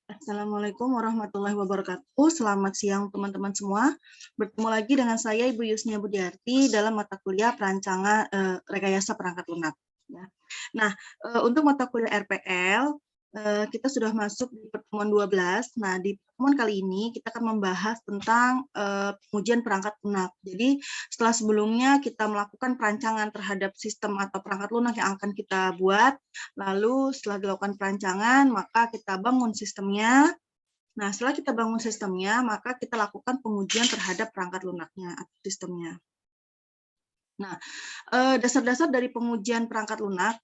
Assalamualaikum warahmatullahi wabarakatuh. Selamat siang teman-teman semua. Bertemu lagi dengan saya Ibu Yusnia Budiarti dalam mata kuliah perancangan rekayasa perangkat lunak. Ya. Nah, untuk mata kuliah RPL kita sudah masuk di pertemuan 12. Nah, di pertemuan kali ini kita akan membahas tentang pengujian perangkat lunak. Jadi, setelah sebelumnya kita melakukan perancangan terhadap sistem atau perangkat lunak yang akan kita buat, lalu setelah dilakukan perancangan, maka kita bangun sistemnya. Nah, setelah kita bangun sistemnya, maka kita lakukan pengujian terhadap perangkat lunaknya atau sistemnya. Nah, dasar-dasar dari pengujian perangkat lunak,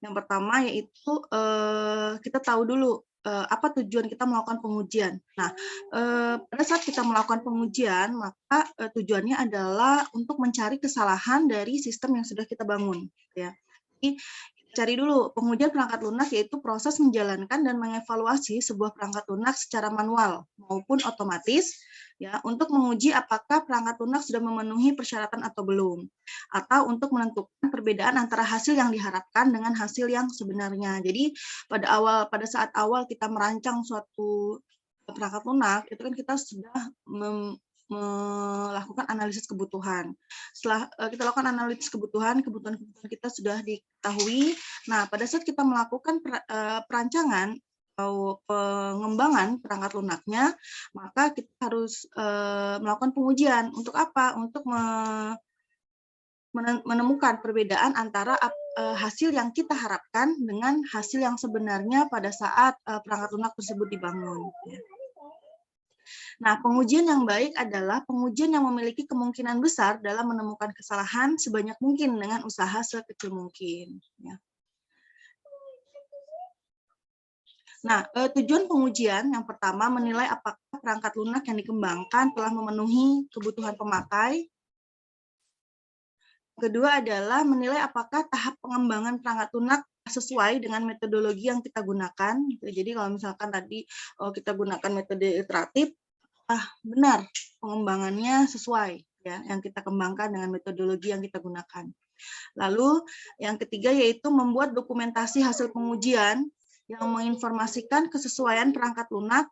yang pertama yaitu kita tahu dulu apa tujuan kita melakukan pengujian. Nah, pada saat kita melakukan pengujian, maka tujuannya adalah untuk mencari kesalahan dari sistem yang sudah kita bangun. Ya. Jadi, cari dulu pengujian perangkat lunak yaitu proses menjalankan dan mengevaluasi sebuah perangkat lunak secara manual maupun otomatis ya untuk menguji apakah perangkat lunak sudah memenuhi persyaratan atau belum, atau untuk menentukan perbedaan antara hasil yang diharapkan dengan hasil yang sebenarnya. Jadi pada saat awal kita merancang suatu perangkat lunak itu kan kita sudah melakukan analisis kebutuhan. Setelah kita lakukan analisis kebutuhan kita sudah diketahui. Nah, pada saat kita melakukan perancangan atau pengembangan perangkat lunaknya, maka kita harus melakukan pengujian. Untuk apa? Untuk menemukan perbedaan antara hasil yang kita harapkan dengan hasil yang sebenarnya pada saat perangkat lunak tersebut dibangun. Nah, pengujian yang baik adalah pengujian yang memiliki kemungkinan besar dalam menemukan kesalahan sebanyak mungkin dengan usaha sekecil mungkin. Ya. Nah, tujuan pengujian yang pertama menilai apakah perangkat lunak yang dikembangkan telah memenuhi kebutuhan pemakai. Kedua adalah menilai apakah tahap pengembangan perangkat lunak sesuai dengan metodologi yang kita gunakan. Jadi kalau misalkan tadi kita gunakan metode iteratif, benar pengembangannya sesuai ya yang kita kembangkan dengan metodologi yang kita gunakan. Lalu yang ketiga yaitu membuat dokumentasi hasil pengujian yang menginformasikan kesesuaian perangkat lunak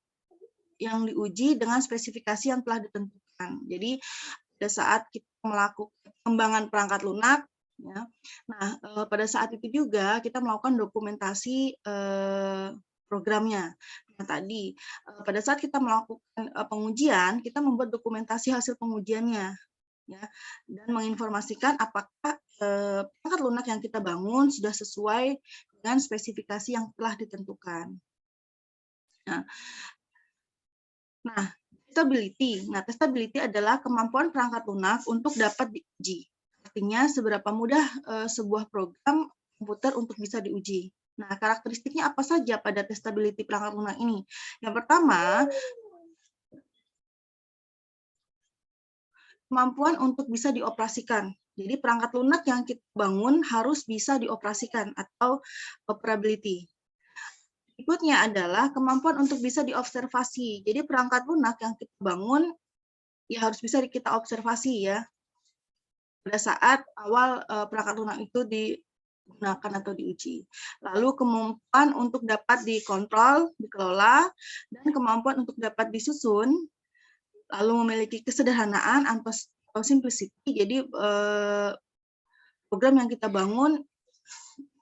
yang diuji dengan spesifikasi yang telah ditentukan. Jadi pada saat kita melakukan pengembangan perangkat lunak, ya, nah pada saat itu juga kita melakukan dokumentasi programnya. Nah, tadi pada saat kita melakukan pengujian, kita membuat dokumentasi hasil pengujiannya, ya, dan menginformasikan apakah perangkat lunak yang kita bangun sudah sesuai dengan spesifikasi yang telah ditentukan. Nah, testability. Nah, testability adalah kemampuan perangkat lunak untuk dapat diuji. Artinya seberapa mudah sebuah program komputer untuk bisa diuji. Nah, karakteristiknya apa saja pada testability perangkat lunak ini? Yang pertama, kemampuan untuk bisa dioperasikan. Jadi perangkat lunak yang kita bangun harus bisa dioperasikan atau operability. Berikutnya adalah kemampuan untuk bisa diobservasi. Jadi perangkat lunak yang kita bangun ya harus bisa kita observasi ya pada saat awal perangkat lunak itu digunakan atau diuji. Lalu kemampuan untuk dapat dikontrol, dikelola, dan kemampuan untuk dapat disusun, lalu memiliki kesederhanaan atau simplicity. Jadi program yang kita bangun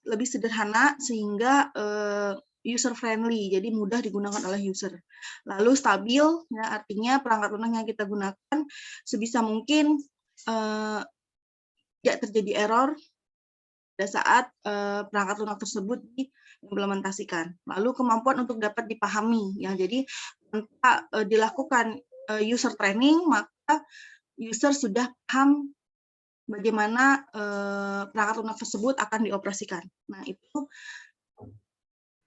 lebih sederhana sehingga user friendly, jadi mudah digunakan oleh user. Lalu stabil, ya, artinya perangkat lunak yang kita gunakan sebisa mungkin tidak terjadi error pada saat perangkat lunak tersebut diimplementasikan. Lalu kemampuan untuk dapat dipahami, ya, jadi tanpa dilakukan user training, maka user sudah paham bagaimana perangkat lunak tersebut akan dioperasikan. Nah, itu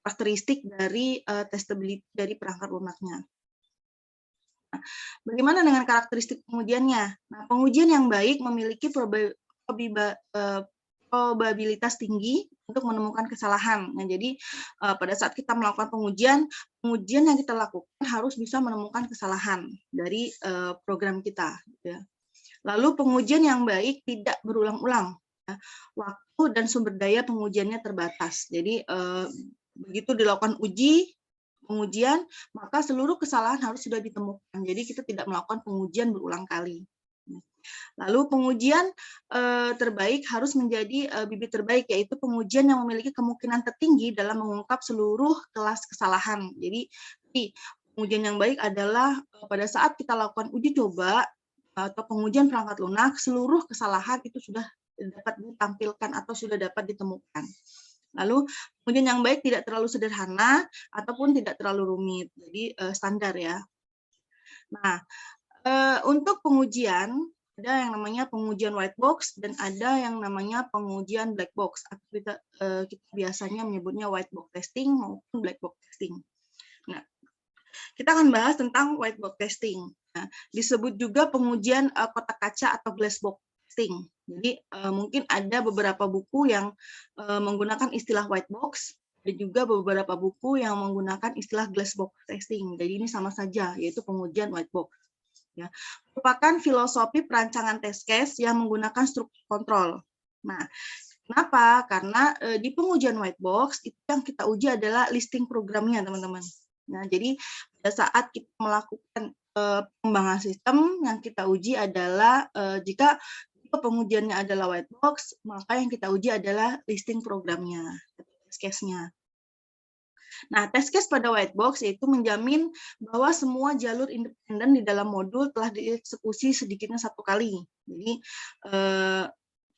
karakteristik dari testability dari perangkat lunaknya. Nah, bagaimana dengan karakteristik pengujiannya? Nah, pengujian yang baik memiliki probabilitas tinggi untuk menemukan kesalahan. Nah, jadi pada saat kita melakukan pengujian yang kita lakukan harus bisa menemukan kesalahan dari program kita. Ya. Lalu pengujian yang baik tidak berulang-ulang. Ya. Waktu dan sumber daya pengujiannya terbatas. Jadi begitu dilakukan uji, pengujian, maka seluruh kesalahan harus sudah ditemukan. Jadi kita tidak melakukan pengujian berulang kali. Lalu pengujian terbaik harus menjadi bibit terbaik, yaitu pengujian yang memiliki kemungkinan tertinggi dalam mengungkap seluruh kelas kesalahan. Jadi pengujian yang baik adalah pada saat kita lakukan uji coba atau pengujian perangkat lunak, seluruh kesalahan itu sudah dapat ditampilkan atau sudah dapat ditemukan. Lalu pengujian yang baik tidak terlalu sederhana ataupun tidak terlalu rumit, jadi standar ya. Nah, untuk pengujian ada yang namanya pengujian white box dan ada yang namanya pengujian black box. Kita biasanya menyebutnya white box testing maupun black box testing. Nah, kita akan bahas tentang white box testing. Nah, disebut juga pengujian kotak kaca atau glass box testing. Jadi mungkin ada beberapa buku yang menggunakan istilah white box, dan juga beberapa buku yang menggunakan istilah glass box testing. Jadi ini sama saja, yaitu pengujian white box. Ya, merupakan filosofi perancangan test case yang menggunakan struktur kontrol. Nah, kenapa? Karena di pengujian white box itu yang kita uji adalah listing programnya, teman-teman. Nah, jadi pada saat kita melakukan pengembangan sistem, yang kita uji adalah jika pengujiannya adalah white box, maka yang kita uji adalah listing programnya, test case-nya. Nah, test case pada white box yaitu menjamin bahwa semua jalur independen di dalam modul telah dieksekusi sedikitnya satu kali. Jadi,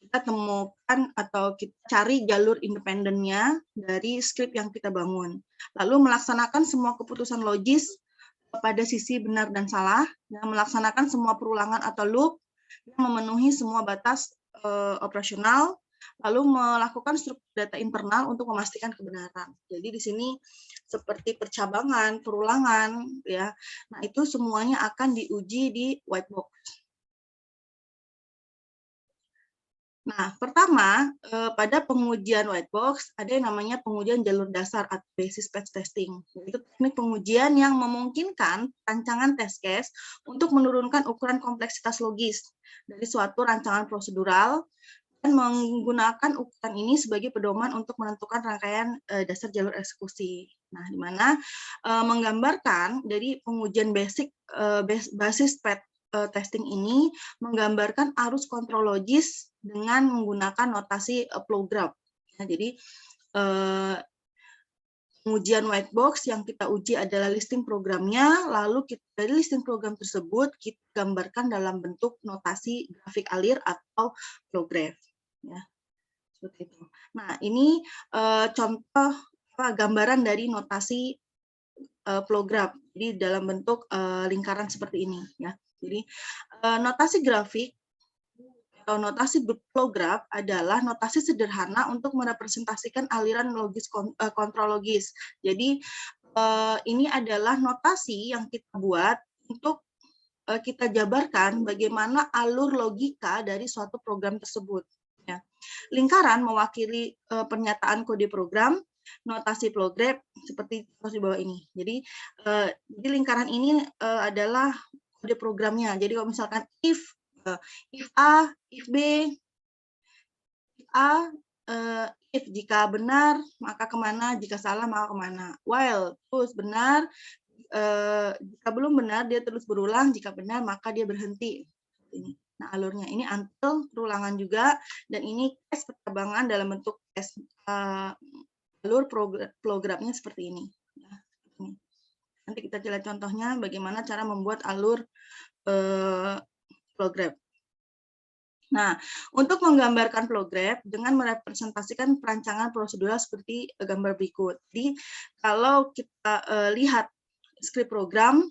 kita temukan atau kita cari jalur independennya dari script yang kita bangun. Lalu melaksanakan semua keputusan logis pada sisi benar dan salah, dan melaksanakan semua perulangan atau loop yang memenuhi semua batas operasional, lalu melakukan struktur data internal untuk memastikan kebenaran. Jadi di sini seperti percabangan, perulangan, ya. Nah, itu semuanya akan diuji di white box. Nah, pertama, pada pengujian white box ada yang namanya pengujian jalur dasar atau basis patch testing. Itu teknik pengujian yang memungkinkan rancangan test case untuk menurunkan ukuran kompleksitas logis dari suatu rancangan prosedural dan menggunakan ukuran ini sebagai pedoman untuk menentukan rangkaian dasar jalur eksekusi. Nah, di mana menggambarkan dari pengujian basis patch testing ini menggambarkan arus kontrol logis dengan menggunakan notasi flow graph. Ya, jadi pengujian white box yang kita uji adalah listing programnya, lalu dari listing program tersebut kita gambarkan dalam bentuk notasi grafik alir atau flow graph. Ya, seperti itu. Nah, ini contoh gambaran dari notasi flow graph, jadi dalam bentuk lingkaran seperti ini. Ya. Jadi notasi grafik atau notasi flow graph adalah notasi sederhana untuk merepresentasikan aliran logis kontrol logis. Jadi ini adalah notasi yang kita buat untuk kita jabarkan bagaimana alur logika dari suatu program tersebut. Ya. Lingkaran mewakili pernyataan kode program, notasi flow graph seperti di bawah ini. Jadi lingkaran ini adalah kode programnya. Jadi kalau misalkan if A, if B, if A, if jika benar maka kemana, jika salah maka kemana. While terus benar, jika belum benar dia terus berulang, jika benar maka dia berhenti. Ini. Nah, alurnya ini until perulangan juga, dan ini tes percabangan dalam bentuk tes alur programnya seperti ini. Nanti kita lihat contohnya bagaimana cara membuat alur flow graph. Nah, untuk menggambarkan flow graph dengan merepresentasikan perancangan prosedural seperti gambar berikut. Jadi, kalau kita lihat script program,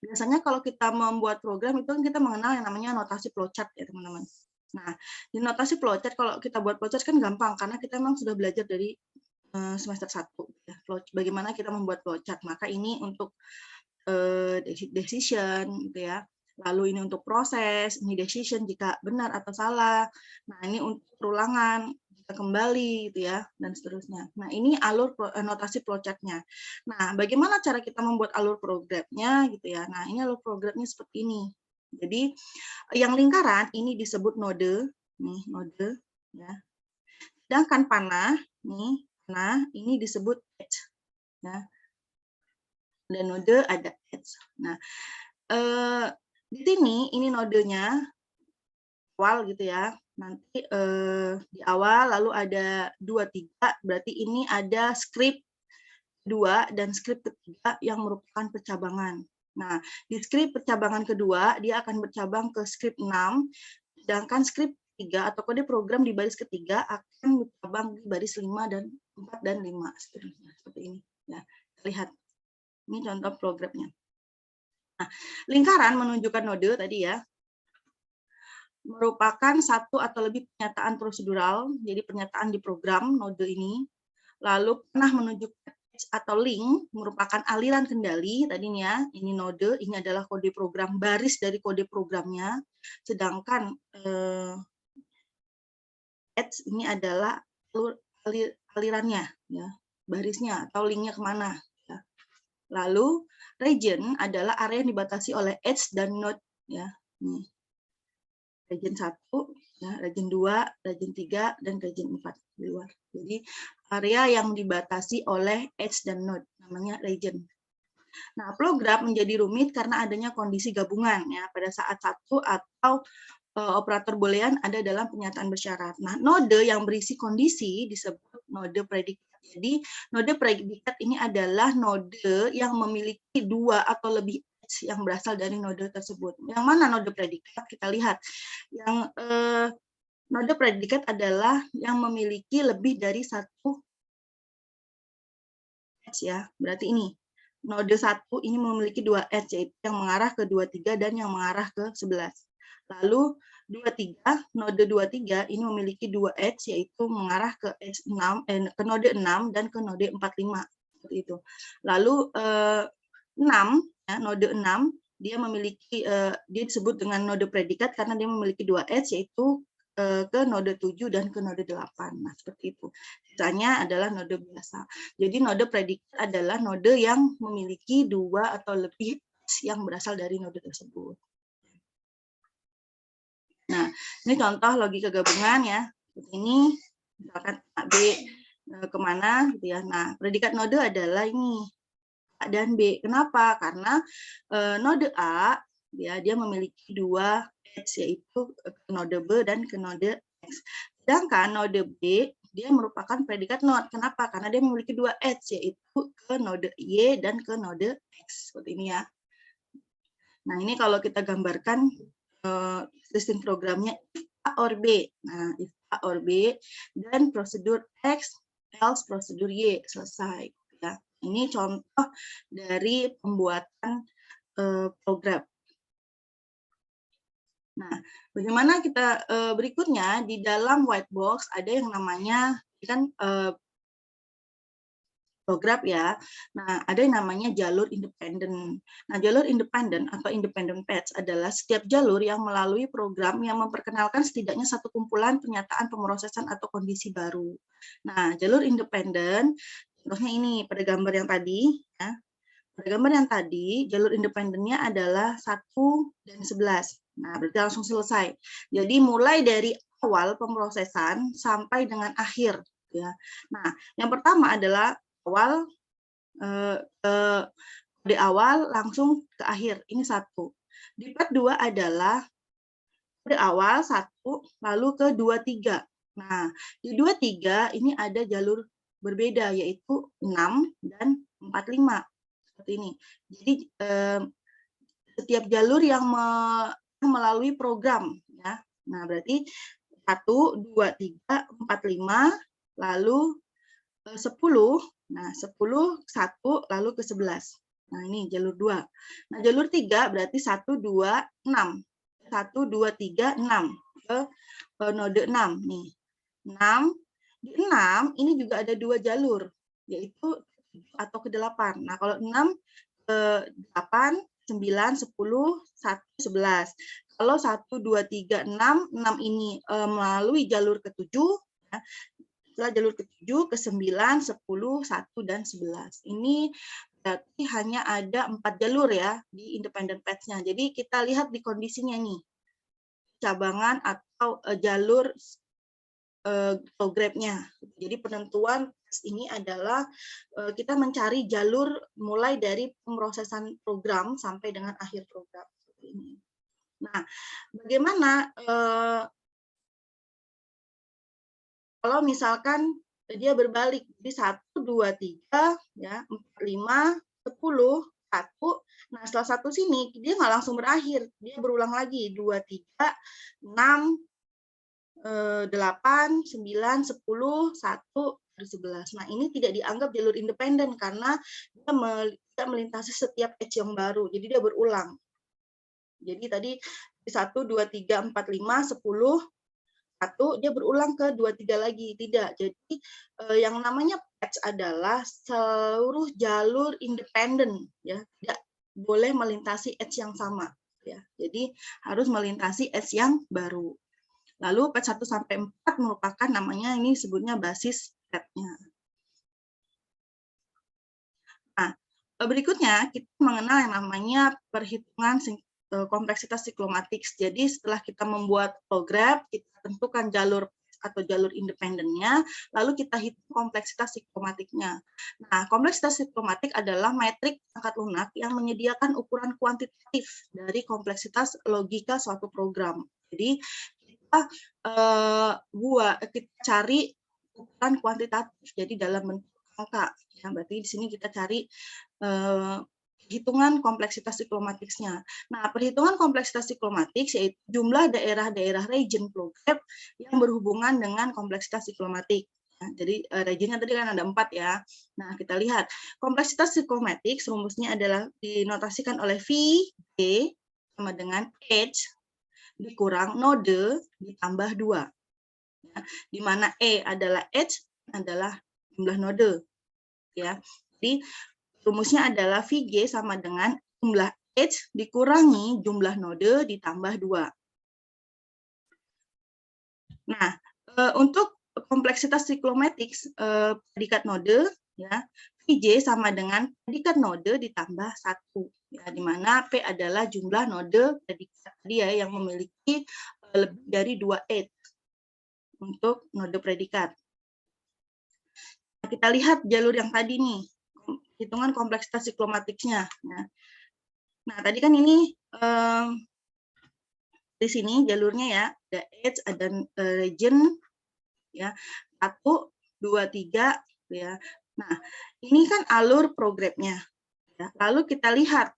biasanya kalau kita membuat program itu kita mengenal yang namanya notasi flowchart ya, teman-teman. Nah, di notasi flowchart kalau kita buat flowchart kan gampang karena kita memang sudah belajar dari semester 1 ya, bagaimana kita membuat flowchart. Maka ini untuk decision gitu ya. Lalu ini untuk proses, ini decision jika benar atau salah. Nah, ini untuk perulangan, jika kembali gitu ya, dan seterusnya. Nah, ini alur notasi flowchart-nya. Nah, bagaimana cara kita membuat alur programnya gitu ya. Nah, ini alur programnya seperti ini. Jadi, yang lingkaran ini disebut node, nih node ya. Sedangkan panah nih, nah ini disebut edge ya. ada node, ada edge. Nah, di sini ini nodenya awal gitu ya. Nanti di awal lalu ada 2, 3, berarti ini ada script 2 dan script ketiga yang merupakan percabangan. Nah, di script percabangan kedua dia akan bercabang ke script 6, sedangkan script 3 atau kode program di baris ketiga akan bercabang di baris 5 dan 4 dan 5 seterusnya seperti ini ya. Lihat. Ini contoh programnya. Nah, lingkaran menunjukkan node tadi ya, merupakan satu atau lebih pernyataan prosedural, jadi pernyataan di program node ini, lalu pernah menunjukkan edge atau link, merupakan aliran kendali tadinya, ini node, ini adalah kode program, baris dari kode programnya, sedangkan edge ini adalah alirannya, ya, barisnya atau linknya kemana. Ya. Lalu region adalah area yang dibatasi oleh edge dan node, ya. Nih. Region 1, ya, region 2, region 3, dan region 4 di luar. Jadi area yang dibatasi oleh edge dan node, namanya region. Nah, program menjadi rumit karena adanya kondisi gabungan ya pada saat satu atau operator boolean ada dalam pernyataan bersyarat. Nah, node yang berisi kondisi disebut node predikat. Jadi, node predikat ini adalah node yang memiliki 2 atau lebih yang berasal dari node tersebut. Yang mana node predikat? Kita lihat. Yang node predikat adalah yang memiliki lebih dari satu edge ya. Berarti ini node 1 ini memiliki 2 edge, yaitu yang mengarah ke 23 dan yang mengarah ke 11. Lalu 23, node 23 ini memiliki 2 edge, yaitu mengarah ke edge 6, ke node 6 dan ke node 45. Seperti itu. Lalu 6, ya, node 6, dia memiliki, dia disebut dengan node predikat karena dia memiliki 2 edge, yaitu ke node 7 dan ke node 8. Nah, seperti itu. Sisanya adalah node biasa. Jadi node predikat adalah node yang memiliki 2 atau lebih yang berasal dari node tersebut. Nah, ini contoh logika gabungan ya. Ini misalkan A, B kemana gitu ya. Nah, predikat node adalah ini A dan B. Kenapa? Karena node A ya dia memiliki 2 edge, yaitu ke node B dan ke node X. Sedangkan node B dia merupakan predikat node. Kenapa? Karena dia memiliki 2 edge, yaitu ke node Y dan ke node X. Seperti ini ya. Nah, ini kalau kita gambarkan sistem programnya if A or B. Nah, if A or B dan prosedur X, else prosedur Y. Selesai. Ya. Ini contoh dari pembuatan program. Nah, bagaimana kita berikutnya di dalam white box ada yang namanya kan program ya. Nah, ada yang namanya jalur independen. Nah, jalur independen atau independent path adalah setiap jalur yang melalui program yang memperkenalkan setidaknya satu kumpulan pernyataan pemrosesan atau kondisi baru. Nah, jalur independen, contohnya ini pada gambar yang tadi, ya. Pada gambar yang tadi, jalur independennya adalah 1 dan 11. Nah, berarti langsung selesai. Jadi mulai dari awal pemrosesan sampai dengan akhir. Ya. Nah, yang pertama adalah awal di awal langsung ke akhir. Ini 1. Di part 2 adalah dari awal 1 lalu ke 23. Nah, di 23 ini ada jalur berbeda yaitu 6 dan 45. Seperti ini. Jadi setiap jalur yang melalui program ya. Nah, berarti 1, 2, 3, 4, 5 lalu 10. Nah, 10, 1, lalu ke 11. Nah, ini jalur 2. Nah, jalur 3 berarti 1, 2, 6. 1, 2, 3, 6. Ke node 6. Nih, 6. Di 6, ini juga ada 2 jalur, yaitu atau ke 8. Nah, kalau 6 ke 8, 9, 10, 1, 11. Kalau 1, 2, 3, 6, 6 ini melalui jalur ke-7, ya, setelah jalur ke-7, ke-9, 10, 1, dan 11. Ini berarti hanya ada 4 jalur ya di independent path-nya. Jadi kita lihat di kondisinya nih, cabangan atau jalur program-nya. Jadi penentuan ini adalah kita mencari jalur mulai dari pemrosesan program sampai dengan akhir program. Nah, bagaimana kalau misalkan dia berbalik, jadi 1, 2, 3, ya, 4, 5, 10, 1. Nah, setelah 1 sini, dia nggak langsung berakhir. Dia berulang lagi, 2, 3, 6, 8, 9, 10, 1, 11. Nah, ini tidak dianggap jalur independen karena dia tidak melintasi setiap edge yang baru. Jadi dia berulang. Jadi tadi 1, 2, 3, 4, 5, 10, 1, dia berulang ke 2, 3 lagi. Tidak. Jadi yang namanya patch adalah seluruh jalur independen, ya, tidak boleh melintasi edge yang sama, ya. Jadi harus melintasi edge yang baru. Lalu patch 1 sampai 4 merupakan namanya ini sebutnya basis patch-nya. Nah, berikutnya kita mengenal yang namanya perhitungan kompleksitas siklomatik. Jadi setelah kita membuat program, kita tentukan jalur atau jalur independennya, lalu kita hitung kompleksitas siklomatiknya. Nah, kompleksitas siklomatik adalah metrik perangkat lunak yang menyediakan ukuran kuantitatif dari kompleksitas logika suatu program. Jadi kita cari ukuran kuantitatif, jadi dalam bentuk angka. Ya, berarti di sini kita cari hitungan kompleksitas siklomatiknya. Nah, perhitungan kompleksitas siklomatik yaitu jumlah daerah-daerah region program yang berhubungan dengan kompleksitas siklomatik. Ya, jadi regionnya tadi kan ada 4 ya. Nah, kita lihat kompleksitas siklomatik rumusnya adalah dinotasikan oleh V, G sama dengan H dikurang node ditambah 2. Ya, di mana E adalah H adalah jumlah node. Ya, jadi rumusnya adalah VG sama dengan jumlah H dikurangi jumlah node ditambah 2. Nah, untuk kompleksitas siklomatik predikat node, ya, VJ sama dengan predikat node ditambah 1. Ya, di mana P adalah jumlah node predikat dia yang memiliki lebih dari 2 edge untuk node predikat. Nah, kita lihat jalur yang tadi nih, hitungan kompleksitas siklomatiknya. Nah, tadi kan ini di sini jalurnya ya, ada edge, ada region, ya, 1, 2, 3, ya. Nah, ini kan alur programnya. Ya. Lalu kita lihat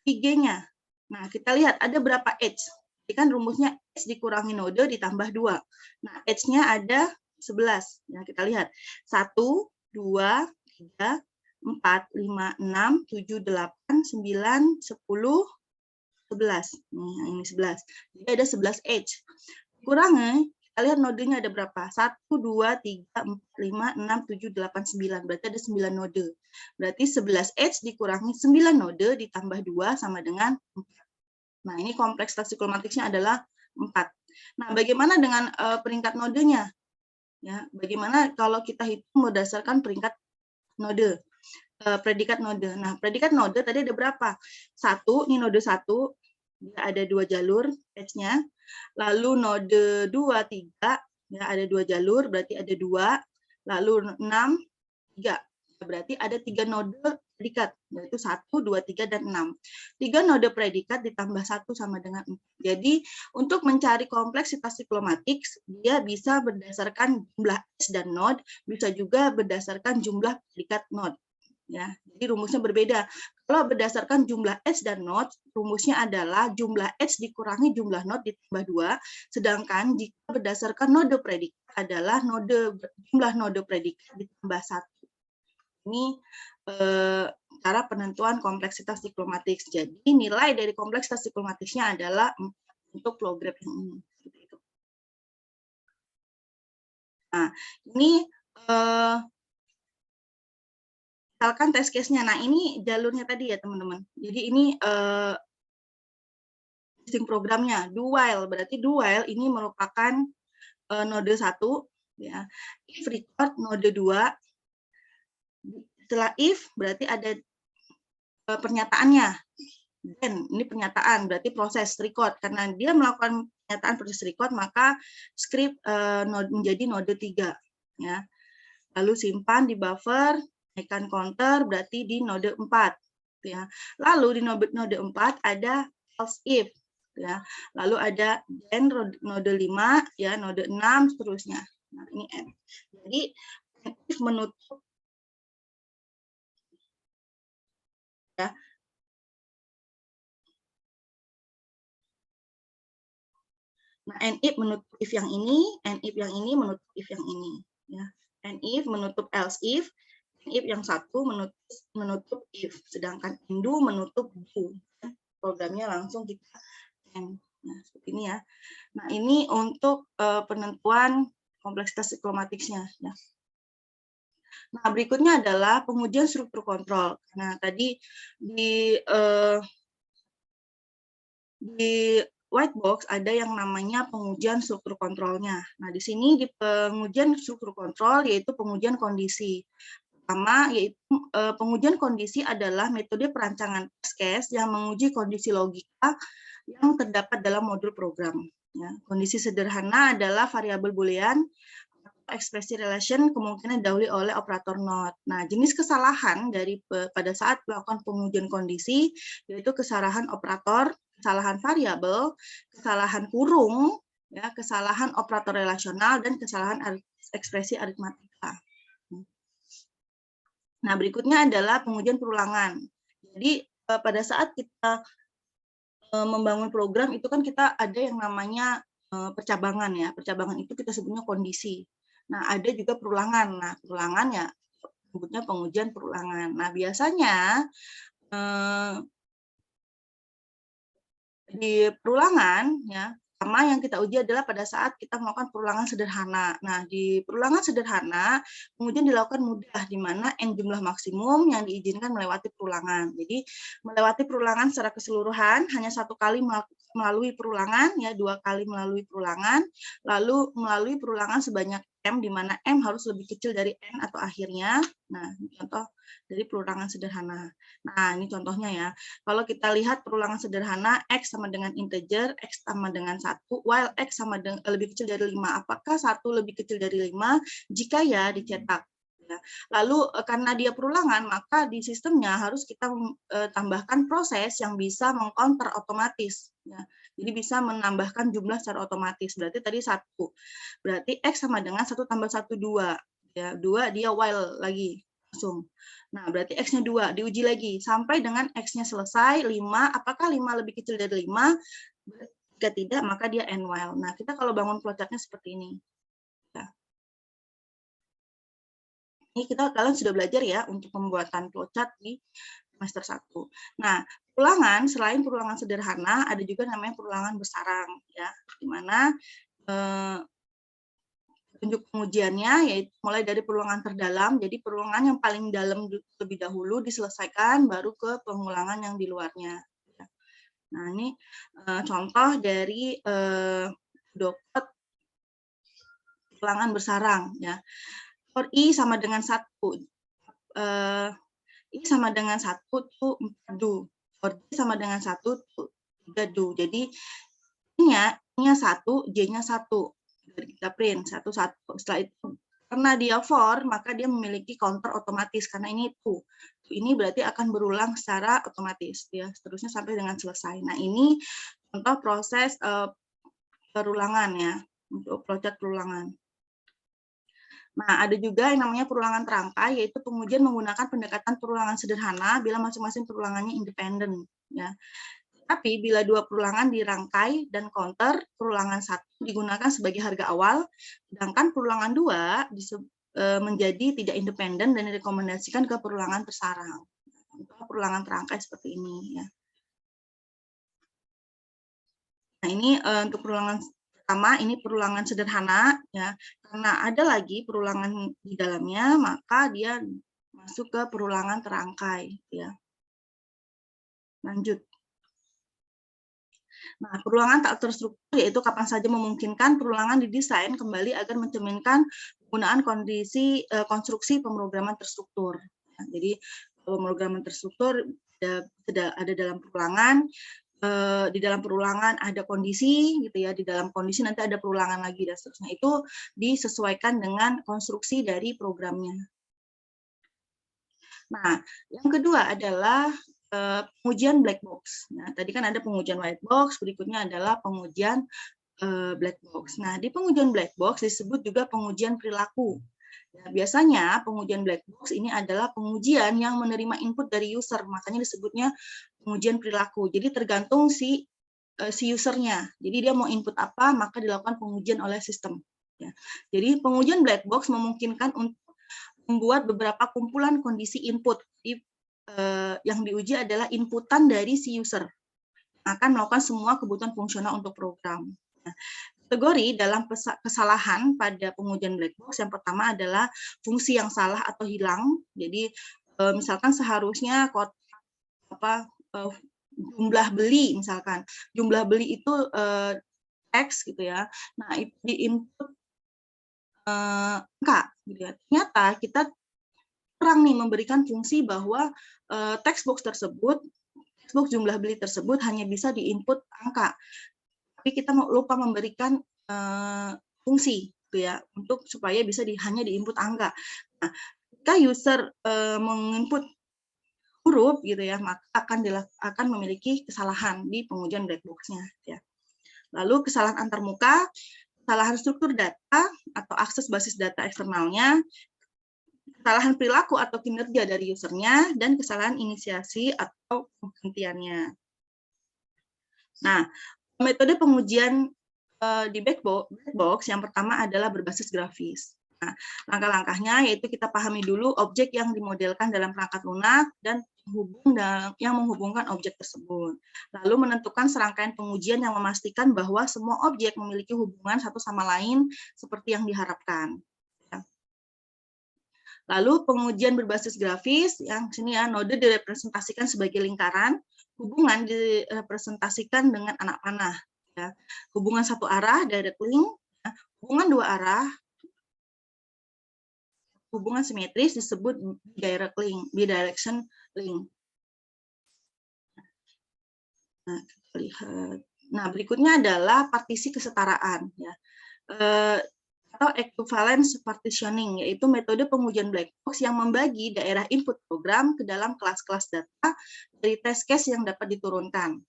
VG-nya. Nah, kita lihat ada berapa edge. Jadi kan rumusnya edge dikurangi node ditambah 2. Nah, edge-nya ada 11. Nah, kita lihat. 1, 2, 3, 4, 5, 6, 7, 8, 9, 10, 11. Nah, ini 11. Jadi ada 11 edge. Kurangi, kita lihat nodenya ada berapa? 1, 2, 3, 4, 5, 6, 7, 8, 9. Berarti ada 9 node. Berarti 11 edge dikurangi 9 node ditambah 2 sama dengan 4. Nah, ini kompleksitas siklomatiknya adalah 4. Nah, bagaimana dengan peringkat nodenya? Ya, bagaimana kalau kita hitung berdasarkan peringkat node, predikat node. Nah, predikat node tadi ada berapa? 1, ini node 1, dia ada 2 jalur edge-nya. Lalu node 2, 3, ya, ada 2 jalur, berarti ada 2. Lalu 6, 3. Berarti ada 3 node predikat, yaitu 1, 2, 3, dan 6. 3 node predikat ditambah 1 sama dengan 4. Jadi, untuk mencari kompleksitas siklomatik, dia bisa berdasarkan jumlah edge dan node, bisa juga berdasarkan jumlah predikat node. Ya, jadi rumusnya berbeda. Kalau berdasarkan jumlah edge dan node, rumusnya adalah jumlah edge dikurangi jumlah node ditambah 2, sedangkan jika berdasarkan node predikat adalah jumlah node predikat ditambah 1. Ini cara penentuan kompleksitas siklomatik. Jadi nilai dari kompleksitas siklomatiknya adalah 4 untuk flow graph yang ini. Nah, ini misalkan test case-nya. Nah, ini jalurnya tadi ya, teman-teman. Jadi ini listing programnya, do while. Berarti do while ini merupakan node 1, ya. If record node 2. Setelah if berarti ada pernyataannya. Then ini pernyataan, berarti proses record. Karena dia melakukan pernyataan proses record, maka script menjadi node 3. Ya. lalu simpan di buffer, naikkan counter berarti di node 4. Ya. Lalu di node 4 ada else if. Ya. Lalu ada then node 5, ya, node 6, seterusnya. Nah, ini N. Jadi, if menutup, ya. Nah, and if menutup if yang ini, and if yang ini menutup if yang ini. Ya. And if menutup else if yang satu menutup if, sedangkan do menutup do. Programnya langsung kita end. Nah, seperti ini ya. Nah, ini untuk penentuan kompleksitas siklomatiknya. Ya. Nah, berikutnya adalah pengujian struktur kontrol. Nah, tadi di white box ada yang namanya pengujian struktur kontrolnya. Nah, di sini di pengujian struktur kontrol yaitu pengujian kondisi. Pertama, yaitu pengujian kondisi adalah metode perancangan test case yang menguji kondisi logika yang terdapat dalam modul program. Ya, kondisi sederhana adalah variabel boolean, ekspresi relation kemungkinan didahului oleh operator not. Nah, jenis kesalahan dari pada saat melakukan pengujian kondisi yaitu kesalahan operator, kesalahan variabel, kesalahan kurung, ya, kesalahan operator relasional, dan kesalahan ekspresi aritmatika. Nah, berikutnya adalah pengujian perulangan. Jadi, pada saat kita membangun program, itu kan kita ada yang namanya percabangan, ya. Percabangan itu kita sebutnya kondisi. Nah, ada juga perulangan. Nah, perulangan ya sebutnya pengujian perulangan. Nah, biasanya di perulangan, ya, pertama yang kita uji adalah pada saat kita melakukan perulangan sederhana. Nah, di perulangan sederhana, kemudian dilakukan mudah, di mana N jumlah maksimum yang diizinkan melewati perulangan. Jadi, melewati perulangan secara keseluruhan, hanya 1 kali melalui perulangan, ya, 2 kali melalui perulangan, lalu melalui perulangan sebanyak M, di mana M harus lebih kecil dari N atau akhirnya. Nah, ini contoh dari perulangan sederhana. Nah, ini contohnya ya. Kalau kita lihat perulangan sederhana, X sama dengan integer, X sama dengan 1, while X sama dengan, lebih kecil dari 5. Apakah 1 lebih kecil dari 5? Jika ya, dicetak. Ya. Lalu, karena dia perulangan, maka di sistemnya harus kita tambahkan proses yang bisa mengcounter otomatis. Ya. Jadi bisa menambahkan jumlah secara otomatis. Berarti tadi 1. Berarti X sama dengan 1 tambah 1, 2. Ya, 2 dia while lagi. Langsung. Nah, berarti X-nya 2, diuji lagi. Sampai dengan X-nya selesai, 5. Apakah 5 lebih kecil dari 5? Jika tidak, maka dia end while. Nah, kita kalau bangun flowchart-nya seperti ini. Ya. Ini kalian sudah belajar ya untuk pembuatan flowchart di semester 1. Nah, perulangan, selain perulangan sederhana, ada juga namanya perulangan bersarang. Ya, di mana petunjuk pengujiannya yaitu mulai dari perulangan terdalam, jadi perulangan yang paling dalam lebih dahulu diselesaikan, baru ke pengulangan yang di luarnya. Nah, ini contoh dari dopet perulangan bersarang. Ya. For I sama dengan 1. I sama dengan 1 tuh 4 do. For J sama dengan 1 tuh 3 do. Jadi, I-nya 1, J-nya 1. Kita print 1, 1. Setelah itu, karena dia for, maka dia memiliki counter otomatis, karena ini to. Ini berarti akan berulang secara otomatis, ya, seterusnya sampai dengan selesai. Nah, ini contoh proses perulangan, ya, untuk flowchart perulangan. Nah, ada juga yang namanya perulangan terangkai, yaitu pengujian menggunakan pendekatan perulangan sederhana bila masing-masing perulangannya independen. Ya. Tapi bila 2 perulangan dirangkai dan counter, perulangan 1 digunakan sebagai harga awal, sedangkan perulangan 2 menjadi tidak independen dan direkomendasikan ke perulangan bersarang. Untuk perulangan terangkai seperti ini. Ya. Nah, ini untuk perulangan pertama, ini perulangan sederhana, ya, karena ada lagi perulangan di dalamnya, maka dia masuk ke perulangan terangkai. Ya. Lanjut. Nah, perulangan tak terstruktur yaitu kapan saja memungkinkan perulangan didesain kembali agar mencerminkan penggunaan konstruksi pemrograman terstruktur. Nah, jadi pemrograman terstruktur ada dalam perulangan, di dalam perulangan ada kondisi gitu ya, di dalam kondisi nanti ada perulangan lagi dan seterusnya. Itu disesuaikan dengan konstruksi dari programnya. Nah, yang kedua adalah pengujian black box. Nah, tadi kan ada pengujian white box, berikutnya adalah pengujian black box. Nah, di pengujian black box disebut juga pengujian perilaku. Ya, biasanya pengujian black box ini adalah pengujian yang menerima input dari user, makanya disebutnya pengujian perilaku. Jadi tergantung si usernya. Jadi dia mau input apa, maka dilakukan pengujian oleh sistem. Ya. Jadi pengujian black box memungkinkan untuk membuat beberapa kumpulan kondisi input. Jadi, yang diuji adalah inputan dari si user. Akan melakukan semua kebutuhan fungsional untuk program. Nah, kategori dalam kesalahan pada pengujian black box yang pertama adalah fungsi yang salah atau hilang. Jadi misalkan seharusnya jumlah beli, misalkan jumlah beli itu X gitu ya. Nah, itu di input angka gitu ya. Ternyata kita kurang nih memberikan fungsi bahwa textbox jumlah beli tersebut hanya bisa diinput angka. Tapi kita lupa memberikan fungsi gitu ya, untuk supaya bisa hanya diinput angka. Nah, jika user menginput huruf gitu ya, maka akan memiliki kesalahan di pengujian black box-nya ya. Lalu kesalahan antarmuka, kesalahan struktur data atau akses basis data eksternalnya, kesalahan perilaku atau kinerja dari usernya, dan kesalahan inisiasi atau penghentiannya. Nah, metode pengujian di black box yang pertama adalah berbasis grafis. Nah, langkah-langkahnya yaitu kita pahami dulu objek yang dimodelkan dalam perangkat lunak dan yang menghubungkan objek tersebut. Lalu menentukan serangkaian pengujian yang memastikan bahwa semua objek memiliki hubungan satu sama lain seperti yang diharapkan. Lalu pengujian berbasis grafis, yang sini ya, node direpresentasikan sebagai lingkaran, hubungan direpresentasikan dengan anak panah. Ya. Hubungan satu arah, direct link, ya. Hubungan dua arah, hubungan simetris disebut direct link, bidirection link. Nah, kita lihat. Nah, berikutnya adalah partisi kesetaraan, ya. Atau equivalence partitioning, yaitu metode pengujian black box yang membagi daerah input program ke dalam kelas-kelas data dari test case yang dapat diturunkan.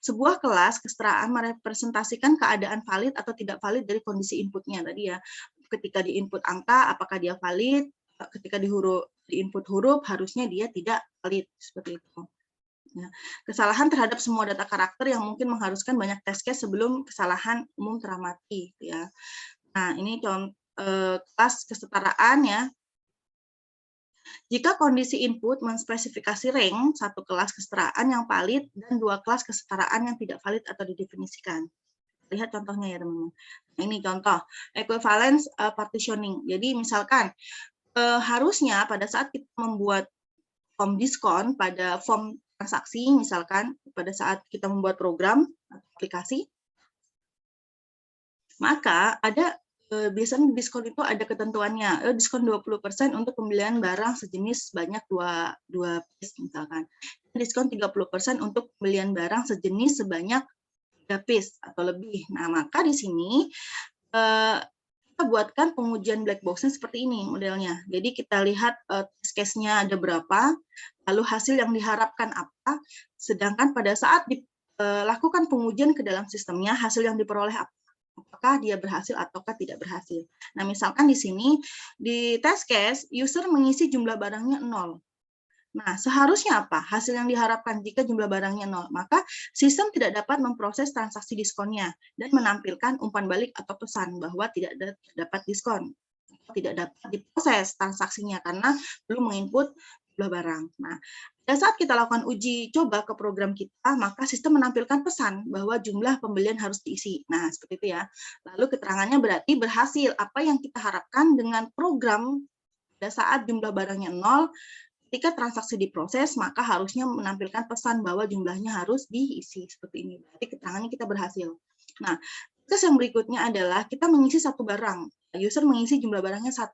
Sebuah kelas kesetaraan merepresentasikan keadaan valid atau tidak valid dari kondisi inputnya tadi ya. Ketika di input angka, apakah dia valid? Ketika di input huruf, harusnya dia tidak valid seperti itu. Ya. Kesalahan terhadap semua data karakter yang mungkin mengharuskan banyak test case sebelum kesalahan umum teramati. Ya. Nah, ini contoh kelas kesetaraan ya. Jika kondisi input menspesifikasi rank satu kelas kesetaraan yang valid dan dua kelas kesetaraan yang tidak valid atau didefinisikan. Lihat contohnya ya teman-teman. Nah, ini contoh equivalence partitioning. Jadi misalkan harusnya pada saat kita membuat form diskon pada form transaksi, misalkan pada saat kita membuat program aplikasi, maka ada biasanya diskon itu ada ketentuannya, diskon 20% untuk pembelian barang sejenis sebanyak dua piece misalkan. Diskon 30% untuk pembelian barang sejenis sebanyak 3 piece atau lebih. Nah, maka di sini kita buatkan pengujian black box-nya seperti ini modelnya. Jadi kita lihat test case-nya ada berapa, lalu hasil yang diharapkan apa, sedangkan pada saat dilakukan pengujian ke dalam sistemnya, hasil yang diperoleh apa. Apakah dia berhasil ataukah tidak berhasil. Nah, misalkan di sini, di test case, user mengisi jumlah barangnya 0. Nah, seharusnya apa? Hasil yang diharapkan jika jumlah barangnya 0. Maka, sistem tidak dapat memproses transaksi diskonnya dan menampilkan umpan balik atau pesan bahwa tidak dapat diskon. Tidak dapat diproses transaksinya karena belum menginput jumlah barang. Nah, pada saat kita lakukan uji coba ke program kita, maka sistem menampilkan pesan bahwa jumlah pembelian harus diisi. Nah, seperti itu ya. Lalu keterangannya berarti berhasil. Apa yang kita harapkan dengan program pada saat jumlah barangnya 0, ketika transaksi diproses, maka harusnya menampilkan pesan bahwa jumlahnya harus diisi. Seperti ini. Berarti keterangannya kita berhasil. Nah, terus yang berikutnya adalah kita mengisi satu barang. User mengisi jumlah barangnya 1.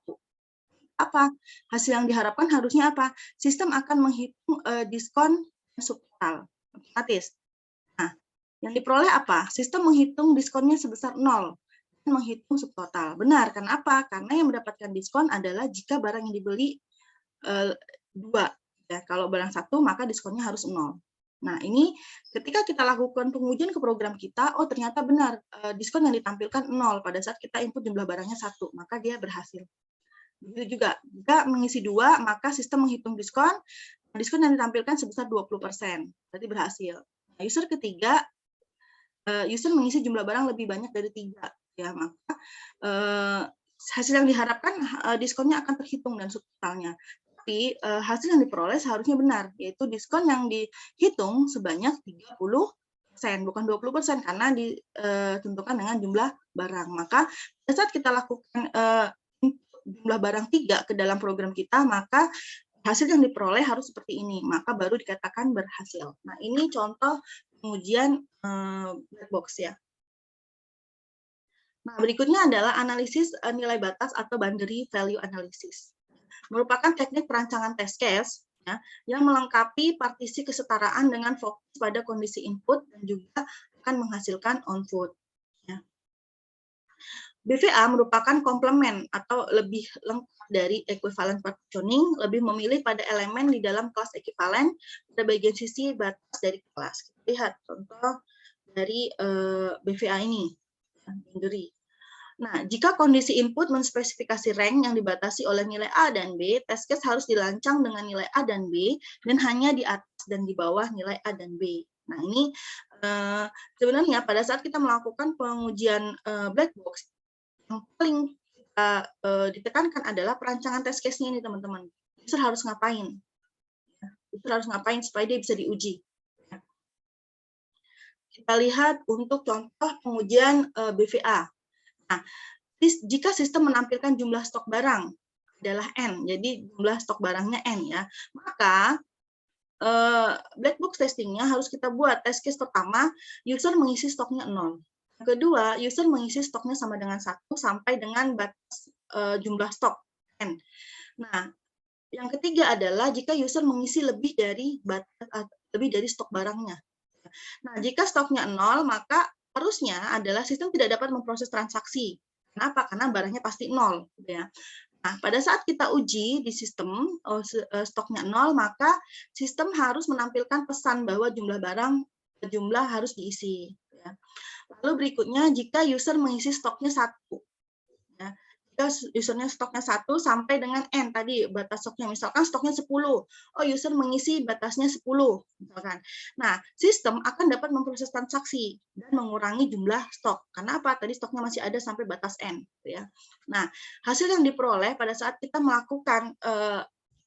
Apa? Hasil yang diharapkan harusnya apa? Sistem akan menghitung diskon subtotal otomatis. Nah, Yang diperoleh apa? Sistem menghitung diskonnya sebesar 0 dan menghitung subtotal. Benar, kenapa? Karena yang mendapatkan diskon adalah jika barang yang dibeli 2. Ya, kalau barang 1 maka diskonnya harus 0. Nah, ini ketika kita lakukan pengujian ke program kita, oh ternyata benar, diskon yang ditampilkan 0 pada saat kita input jumlah barangnya 1, maka dia berhasil. Begitu juga, jika mengisi 2, maka sistem menghitung diskon yang ditampilkan sebesar 20%, berarti berhasil. Nah, user ketiga, user mengisi jumlah barang lebih banyak dari 3, ya, maka hasil yang diharapkan diskonnya akan terhitung dan subtotalnya. Tapi hasil yang diperoleh seharusnya benar, yaitu diskon yang dihitung sebanyak 30%, bukan 20%, karena ditentukan dengan jumlah barang. Maka pada saat kita lakukan jumlah barang 3 ke dalam program kita, maka hasil yang diperoleh harus seperti ini, maka baru dikatakan berhasil. Nah, ini contoh pengujian black box ya. Nah, berikutnya adalah analisis nilai batas atau boundary value analysis. Merupakan teknik perancangan test case ya, yang melengkapi partisi kesetaraan dengan fokus pada kondisi input dan juga akan menghasilkan output. Ya. BVA merupakan komplement atau lebih lengkap dari equivalent partitioning, lebih memilih pada elemen di dalam kelas ekuivalen pada bagian sisi batas dari kelas. Kita lihat contoh dari BVA ini, boundary. Nah, jika kondisi input menspesifikasi rank yang dibatasi oleh nilai A dan B, test case harus dirancang dengan nilai A dan B, dan hanya di atas dan di bawah nilai A dan B. Nah, ini sebenarnya pada saat kita melakukan pengujian black box, yang paling kita ditekankan adalah perancangan test case-nya ini, teman-teman. User harus ngapain? User harus ngapain supaya dia bisa diuji. Kita lihat untuk contoh pengujian BVA. Nah, jika sistem menampilkan jumlah stok barang adalah N, jadi jumlah stok barangnya N ya, maka black box testingnya harus kita buat. Test case pertama, user mengisi stoknya 0. Yang kedua, user mengisi stoknya sama dengan 1 sampai dengan batas jumlah stok N. Nah, yang ketiga adalah jika user mengisi lebih dari stok barangnya. Nah, jika stoknya 0, maka harusnya adalah sistem tidak dapat memproses transaksi. Kenapa? Karena barangnya pasti 0. Ya. Nah, pada saat kita uji di sistem stoknya 0, maka sistem harus menampilkan pesan bahwa jumlah harus diisi. Ya. Lalu berikutnya, jika user mengisi stoknya 1. Ya. Jika usernya stoknya 1 sampai dengan N tadi batas stoknya, misalkan stoknya 10. Oh, user mengisi batasnya 10 misalkan. Nah, sistem akan dapat memproses transaksi dan mengurangi jumlah stok. Karena apa? Tadi stoknya masih ada sampai batas N ya. Nah, hasil yang diperoleh pada saat kita melakukan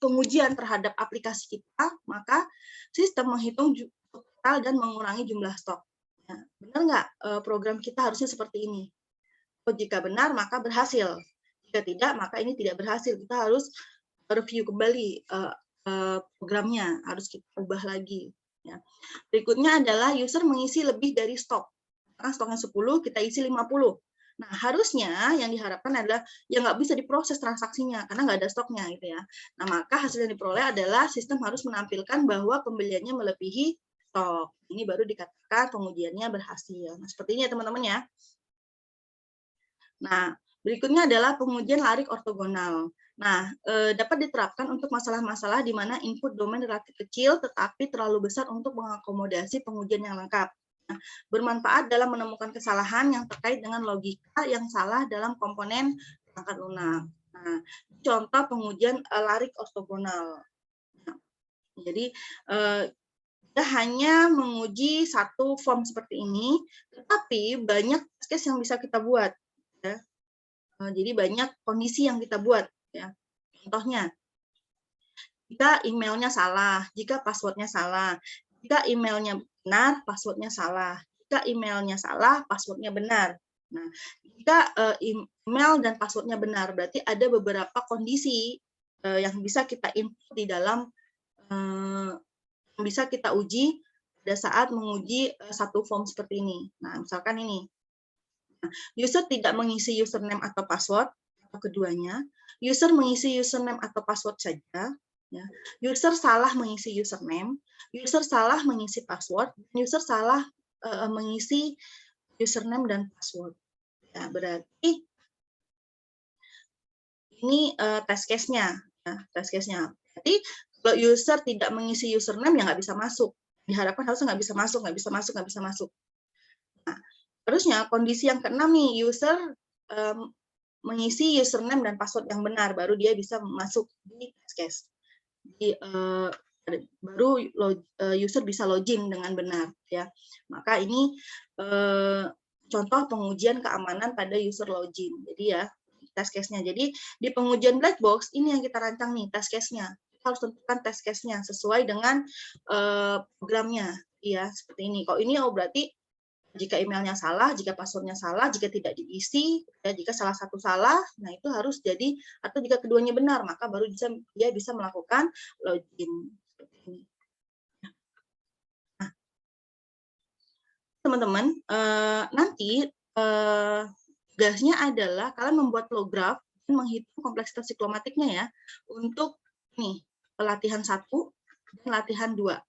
pengujian terhadap aplikasi kita, maka sistem menghitung total dan mengurangi jumlah stok. Ya, benar nggak program kita harusnya seperti ini? Oh, jika benar maka berhasil. Jika tidak, maka ini tidak berhasil. Kita harus review kembali programnya, harus kita ubah lagi. Ya. Berikutnya adalah user mengisi lebih dari stok. Karena stoknya 10, kita isi 50. Nah, harusnya yang diharapkan adalah ya nggak bisa diproses transaksinya, karena nggak ada stoknya. Gitu ya. Nah, maka hasil yang diperoleh adalah sistem harus menampilkan bahwa pembeliannya melebihi stok. Ini baru dikatakan pengujiannya berhasil. Nah, seperti ini ya teman-teman ya. Nah, berikutnya adalah pengujian larik ortogonal. Nah, dapat diterapkan untuk masalah-masalah di mana input domain relatif kecil tetapi terlalu besar untuk mengakomodasi pengujian yang lengkap. Nah, bermanfaat dalam menemukan kesalahan yang terkait dengan logika yang salah dalam komponen perangkat lunak. Nah, contoh pengujian larik ortogonal. Nah, jadi, kita hanya menguji satu form seperti ini, tetapi banyak case yang bisa kita buat. Ya. Jadi banyak kondisi yang kita buat. Ya. Contohnya, jika emailnya salah, jika passwordnya salah, jika emailnya benar, passwordnya salah, jika emailnya salah, passwordnya benar. Nah, jika email dan passwordnya benar, berarti ada beberapa kondisi yang bisa kita input di dalam yang bisa kita uji pada saat menguji satu form seperti ini. Nah, misalkan ini. User tidak mengisi username atau password, atau keduanya. User mengisi username atau password saja. Ya. User salah mengisi username, user salah mengisi password, user salah mengisi username dan password. Ya, berarti ini test case-nya. Ya, test case-nya. Berarti kalau user tidak mengisi username ya nggak bisa masuk. Diharapkan harusnya nggak bisa masuk, nggak bisa masuk, nggak bisa masuk. Nah, harusnya kondisi yang keenam nih, user mengisi username dan password yang benar, baru dia bisa masuk di test case. Jadi, baru user bisa login dengan benar. Ya, maka ini contoh pengujian keamanan pada user login. Jadi ya, test case-nya. Jadi di pengujian black box ini yang kita rancang nih test case-nya. Kita harus tentukan test case-nya sesuai dengan programnya. Ya, seperti ini. Kalau ini berarti jika emailnya salah, jika passwordnya salah, jika tidak diisi, ya, jika salah satu salah, nah itu harus jadi, atau jika keduanya benar, maka baru dia bisa melakukan login. Seperti ini. Nah, teman-teman, nanti tugasnya adalah kalian membuat flow graph dan menghitung kompleksitas siklomatiknya ya, untuk nih, latihan 1 dan latihan 2.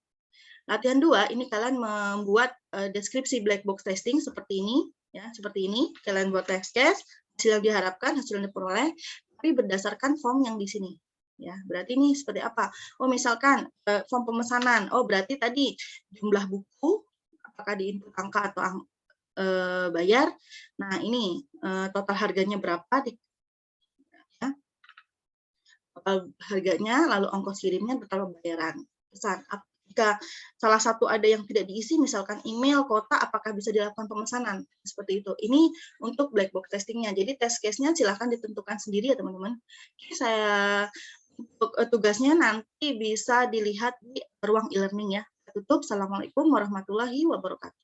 Latihan 2 ini kalian membuat deskripsi black box testing seperti ini, ya, seperti ini. Kalian buat test case, hasil yang diharapkan, hasil yang diperoleh, tapi berdasarkan form yang di sini. Ya, berarti ini seperti apa? Oh, misalkan form pemesanan. Oh, berarti tadi jumlah buku, apakah di input angka atau bayar. Nah, ini total harganya berapa? Ya, total harganya, lalu ongkos kirimnya, total pembayaran. Pesan. Jika salah satu ada yang tidak diisi, misalkan email, kota, apakah bisa dilakukan pemesanan? Seperti itu. Ini untuk black box testingnya. Jadi test case-nya silahkan ditentukan sendiri ya teman-teman. Saya untuk tugasnya nanti bisa dilihat di ruang e-learning ya. Tutup. Assalamualaikum warahmatullahi wabarakatuh.